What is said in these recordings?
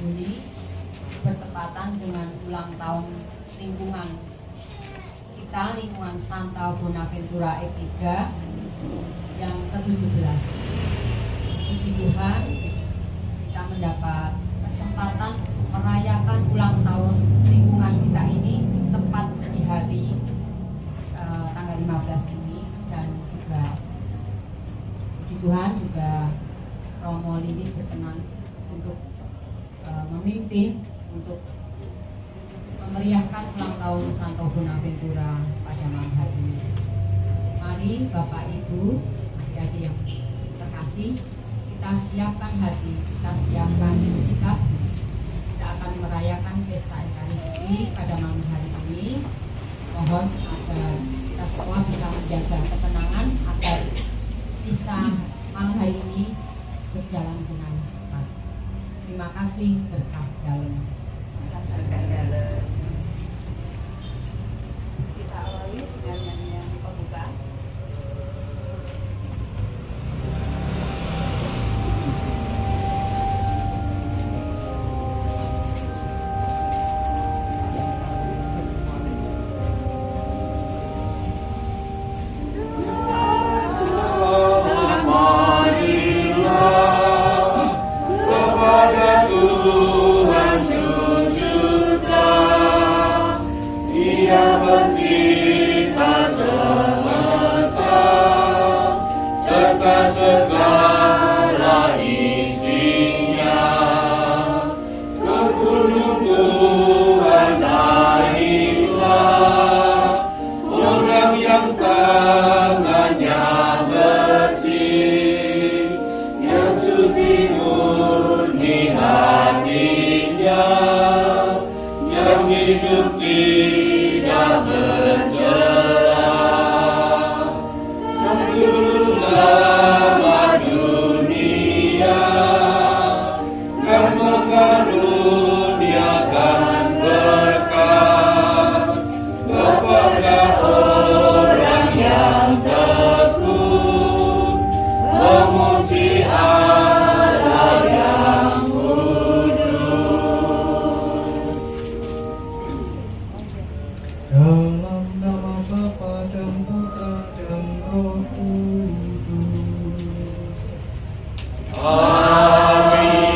Juli bertepatan dengan ulang tahun lingkungan kita, lingkungan Santa Bonaventura E3 yang ke-17. Puji Tuhan, kita mendapat kesempatan untuk merayakan ulang tahun lingkungan kita ini tepat di hari tanggal 15 ini, dan juga puji Tuhan juga Romo Lili berkenan untuk memimpin untuk memeriahkan ulang tahun Santo Bonaventura pada malam hari ini. Mari Bapak Ibu, adik-adik yang terkasih, kita siapkan hati, kita siapkan sikap. Kita akan merayakan pesta Ekaristi pada malam hari ini. Mohon agar kita semua bisa menjaga ketenangan agar bisa malam hari ini berjalan dengan cepat. Terima kasih, berkah dalam. Kita awali dengan nyanyian pembuka. Hidup tidak menjelang, seluruh sama dunia dan mengaruniakan berkat kepada orang yang tekun memuji Allah yang dalam nama Bapa dan Putra dan Roh Kudus. Amin.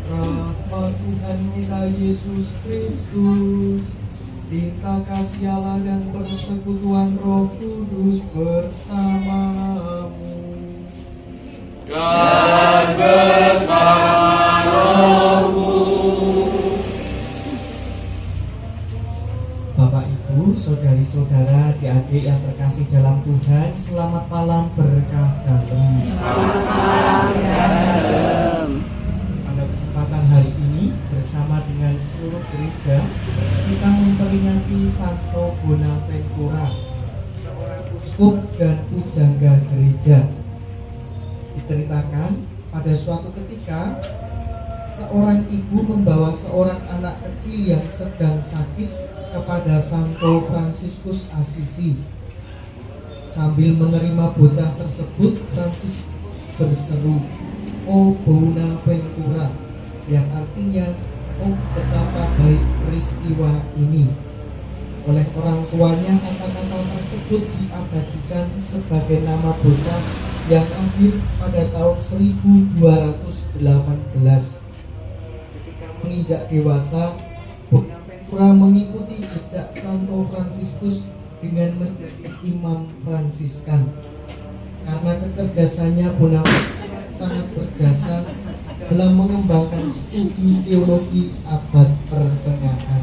Rahmat Tuhan kita Yesus Kristus, cinta kasih Allah dan persekutuan Roh Kudus bersamamu. Dan bersama rohmu. Bapak Ibu, saudari-saudara, adik-adik yang terkasih dalam Tuhan, selamat malam berkah dalam. Selamat malam dalam. Pada kesempatan hari ini, bersama dengan seluruh gereja, kita memperingati Santo Bonaventura, seorang uskup dan pujangga gereja. Diceritakan pada suatu ketika, seorang ibu membawa seorang anak kecil yang sedang sakit kepada Santo Fransiskus Assisi. Sambil menerima bocah tersebut, Fransiskus berseru, "O Bonaventura," yang artinya, "Oh, betapa baik peristiwa ini." Oleh orang tuanya, kata-kata tersebut diabadikan sebagai nama bocah yang lahir pada tahun 1218. Ketika menginjak dewasa, Bonaventura mengikuti jejak Santo Fransiskus dengan menjadi imam Fransiskan. Karena kecerdasannya, Bonaventura sangat berjasa dalam mengembangkan studi teologi abad pertengahan.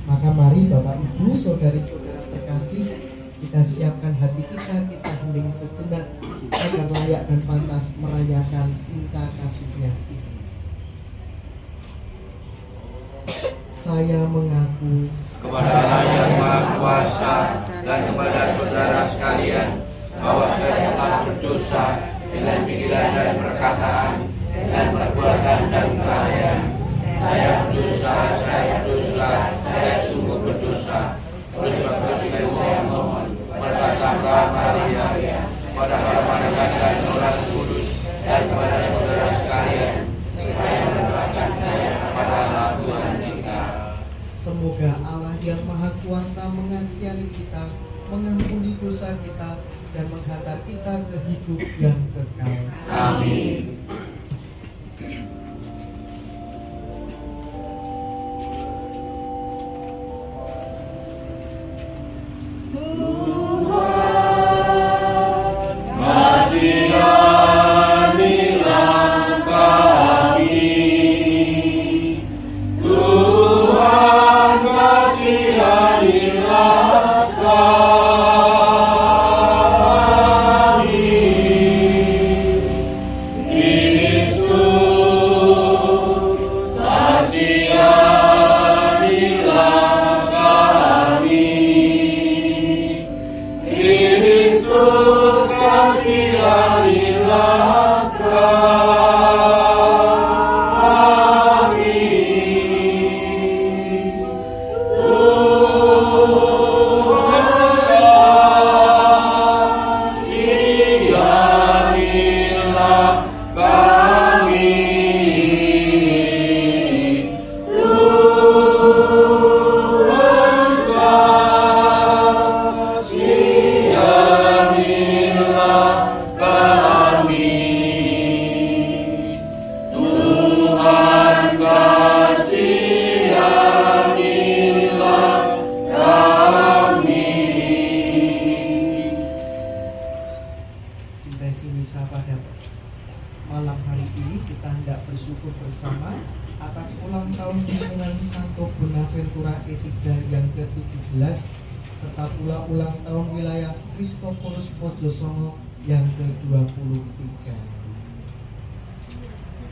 Maka mari Bapak Ibu, saudari-saudara terkasih, kita siapkan hati kita hening sejenak agar layak dan pantas merayakan cinta kasihnya. Saya mengaku Kepada Allah yang Maha Kuasa dan kepada saudara sekalian bahwa saya telah berdosa dengan pikiran dan perkataan dan perbuatan dan kelalaian. Saya berdosa, saya sungguh berdosa. Oleh sebab itu saya mohon berbahasalah Maria, pada para malaikat dan orang kudus dan kepada saudara sekalian Semoga Allah yang Maha Kuasa mengasihi kita, mengampuni dosa kita, dan menghantar kita ke hidup yang kekal. Amin. Malam hari ini kita hendak bersyukur bersama atas ulang tahun hubungan Santo Bonaventura E3 yang ke-17 serta pula ulang tahun wilayah Kristoforus Mojosongo yang ke-23.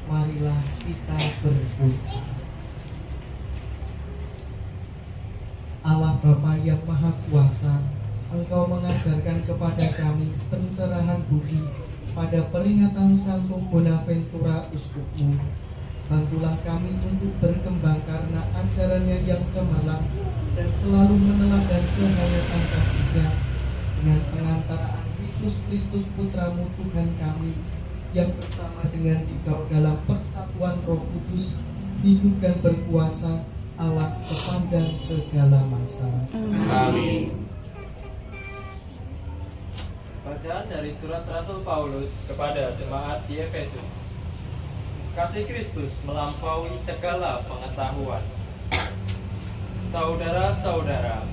Marilah kita berdoa. Allah Bapa yang Maha Kuasa, Engkau mengajarkan kepada kami pencerahan budi pada peringatan Santo Bonaventura Uskupmu. Bantulah kami untuk berkembang karena ajarannya yang cemerlang dan selalu meneladani kehangatan kasih-Nya dengan pengantaraan Yesus Kristus Putramu Tuhan kami yang bersama dengan Dikau dalam persatuan Roh Kudus hidup dan berkuasa Allah sepanjang segala masa. Amin. Bacaan dari surat Rasul Paulus kepada jemaat di Efesus. Kasih Kristus melampaui segala pengetahuan. Saudara-saudara,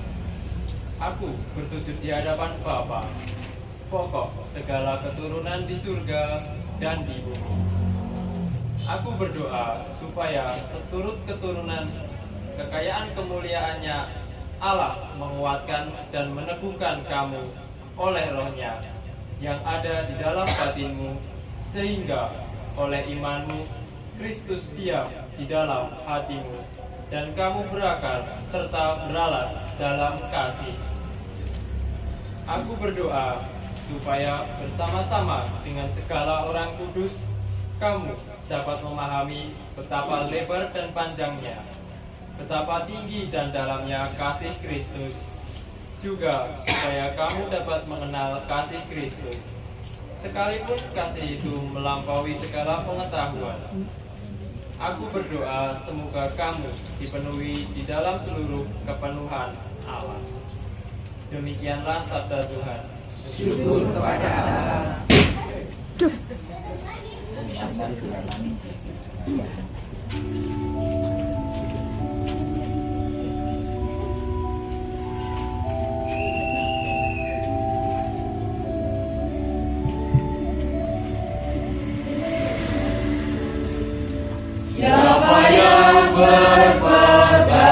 aku bersujud di hadapan Bapa, pokok segala keturunan di surga dan di bumi. Aku berdoa supaya seturut keturunan kekayaan kemuliaannya Allah menguatkan dan meneguhkan kamu oleh Roh-Nya yang ada di dalam batinmu, sehingga oleh imanmu Kristus diam di dalam hatimu dan kamu berakar serta beralas dalam kasih. Aku berdoa supaya bersama-sama dengan segala orang kudus kamu dapat memahami betapa lebar dan panjangnya, betapa tinggi dan dalamnya kasih Kristus, juga supaya kamu dapat mengenal kasih Kristus, sekalipun kasih itu melampaui segala pengetahuan. Aku berdoa semoga kamu dipenuhi di dalam seluruh kepenuhan Allah. Demikianlah sabda Tuhan. Syukur kepada Allah. Siapa yang berpegang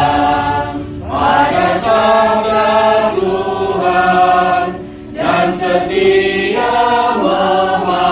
pada sabda Tuhan dan setia mematuhinya,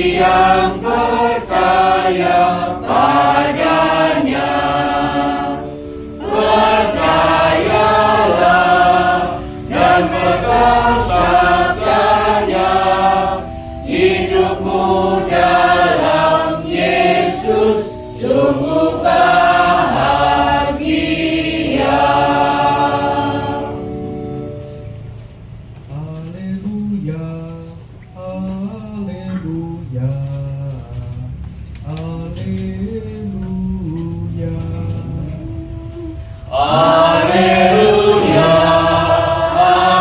yang percaya padanya. Percayalah dan pegang sabdanya, hidupmu dalam Yesus sungguh bahagia. Haleluya, haleluya, haleluya. Haleluya,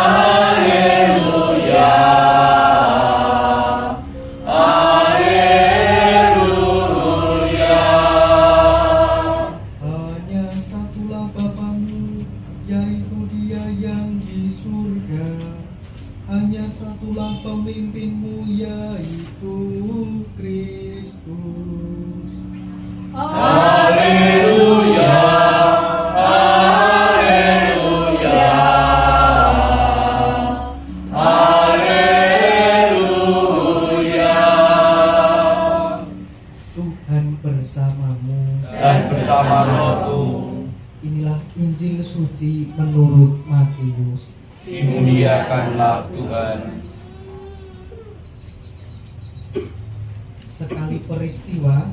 haleluya, haleluya. Hanya satulah Bapamu, yaitu Dia yang di surga. Hanya satulah pemimpinmu, yaitu Kristus. Haleluya, haleluya, haleluya. Tuhan bersamamu. Dan bersama rohmu, Inilah Injil suci menurut Matius. dimuliakanlah Tuhan. Sekali peristiwa,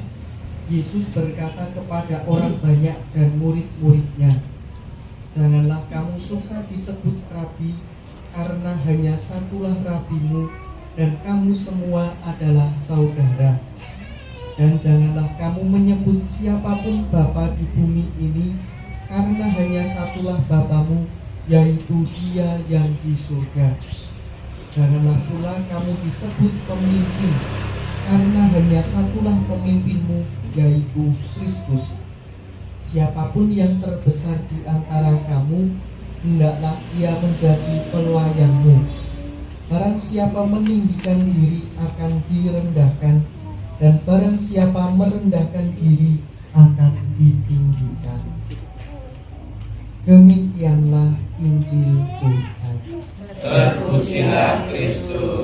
Yesus berkata kepada orang banyak dan murid-muridnya, "Janganlah kamu suka disebut rabi, karena hanya satulah rabimu, dan kamu semua adalah saudara. Dan janganlah kamu menyebut siapapun bapa di bumi ini, karena hanya satulah Bapamu, yaitu Dia yang di surga. Janganlah pula kamu disebut pemimpin, karena hanya satulah pemimpinmu, yaitu Kristus. Siapapun yang terbesar di antara kamu, hendaklah ia menjadi pelayanmu. Barang siapa meninggikan diri akan direndahkan, dan barang siapa merendahkan diri akan ditinggikan." Demikianlah Injil Tuhan. Terpujilah Kristus.